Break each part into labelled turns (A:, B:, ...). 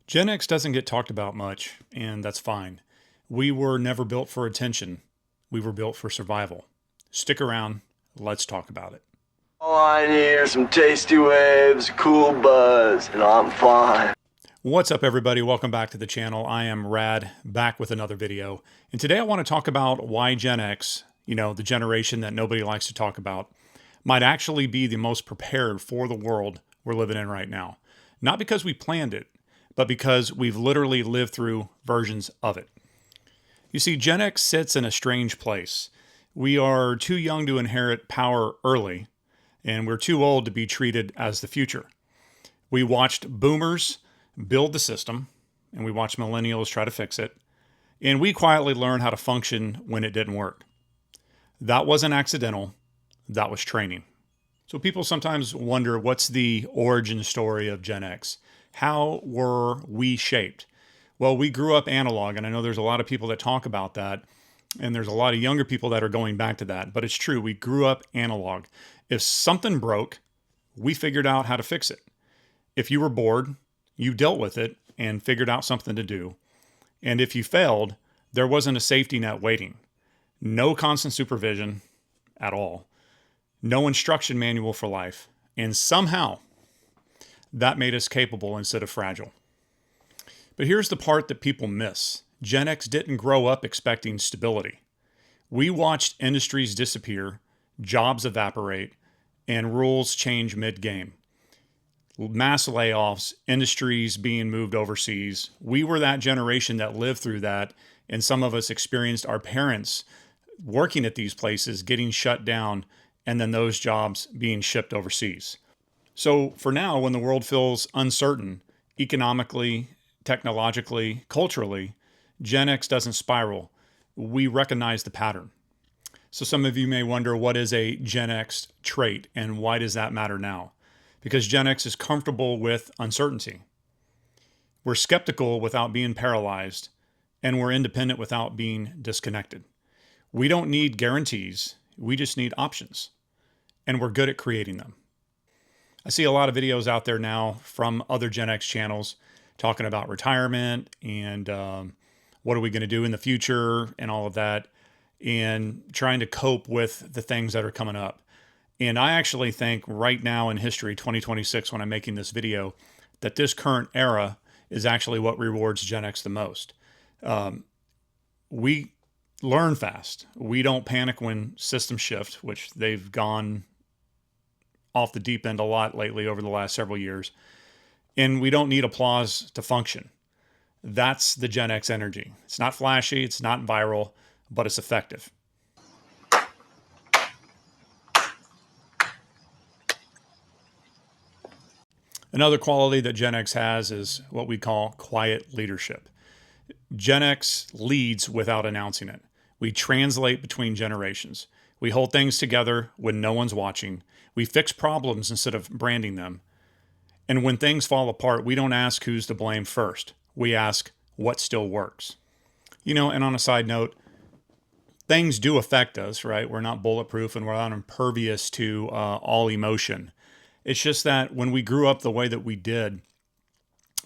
A: Gen X doesn't get talked about much, and that's fine. We were never built for attention. We were built for survival. Stick around. Let's talk about it.
B: All I need are some tasty waves, cool buzz, and I'm fine.
A: What's up, everybody? Welcome back to the channel. I am Rad, back with another video. And today I want to talk about why Gen X, the generation that nobody likes to talk about, might actually be the most prepared for the world we're living in right now. Not because we planned it, but because we've literally lived through versions of it. You see, Gen X sits in a strange place. We are too young to inherit power early, and we're too old to be treated as the future. We watched boomers build the system, and we watched millennials try to fix it, and we quietly learned how to function when it didn't work. That wasn't accidental, that was training. So people sometimes wonder, what's the origin story of Gen X? How were we shaped? Well, we grew up analog, and I know there's a lot of people that talk about that, and there's a lot of younger people that are going back to that, but it's true. We grew up analog. If something broke, we figured out how to fix it. If you were bored, you dealt with it and figured out something to do. And if you failed, there wasn't a safety net waiting. No constant supervision at all. No instruction manual for life. And somehow, that made us capable instead of fragile. But here's the part that people miss. Gen X didn't grow up expecting stability. We watched industries disappear, jobs evaporate, and rules change mid-game. Mass layoffs, industries being moved overseas. We were that generation that lived through that, and some of us experienced our parents working at these places getting shut down, and then those jobs being shipped overseas. So for now, when the world feels uncertain, economically, technologically, culturally, Gen X doesn't spiral. We recognize the pattern. So some of you may wonder, what is a Gen X trait and why does that matter now? Because Gen X is comfortable with uncertainty. We're skeptical without being paralyzed, and we're independent without being disconnected. We don't need guarantees. We just need options, and we're good at creating them. I see a lot of videos out there now from other Gen X channels talking about retirement and what are we going to do in the future and all of that, and trying to cope with the things that are coming up. And I actually think right now in history, 2026, when I'm making this video, that this current era is actually what rewards Gen X the most. We learn fast. We don't panic when systems shift, which they've gone off the deep end a lot lately over the last several years. And we don't need applause to function. That's the Gen X energy. It's not flashy, it's not viral, but it's effective. Another quality that Gen X has is what we call quiet leadership. Gen X leads without announcing it. We translate between generations. We hold things together when no one's watching. We fix problems instead of branding them. And when things fall apart, we don't ask who's to blame first. We ask what still works. And on a side note, things do affect us, right? We're not bulletproof and we're not impervious to all emotion. It's just that when we grew up the way that we did,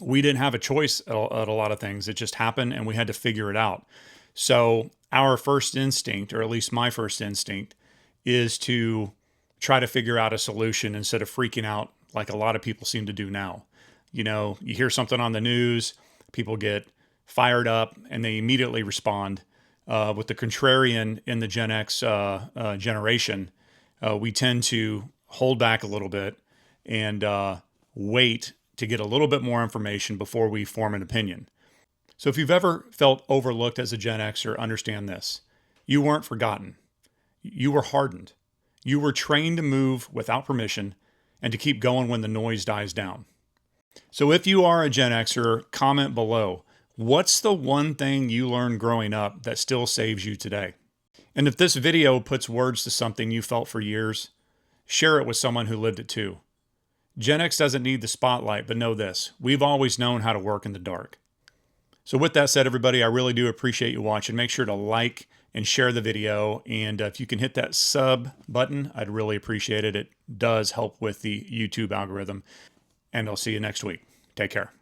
A: we didn't have a choice at a lot of things. It just happened and we had to figure it out. So our first instinct, or at least my first instinct, is to try to figure out a solution instead of freaking out like a lot of people seem to do now. You hear something on the news, people get fired up and they immediately respond. With the contrarian in the Gen X generation, we tend to hold back a little bit and wait to get a little bit more information before we form an opinion. So if you've ever felt overlooked as a Gen Xer, understand this. You weren't forgotten. You were hardened. You were trained to move without permission and to keep going when the noise dies down. So if you are a Gen Xer, comment below. What's the one thing you learned growing up that still saves you today? And if this video puts words to something you felt for years, share it with someone who lived it too. Gen X doesn't need the spotlight, but know this: we've always known how to work in the dark. So with that said, everybody, I really do appreciate you watching. Make sure to like and share the video. And if you can hit that sub button, I'd really appreciate it. It does help with the YouTube algorithm. And I'll see you next week. Take care.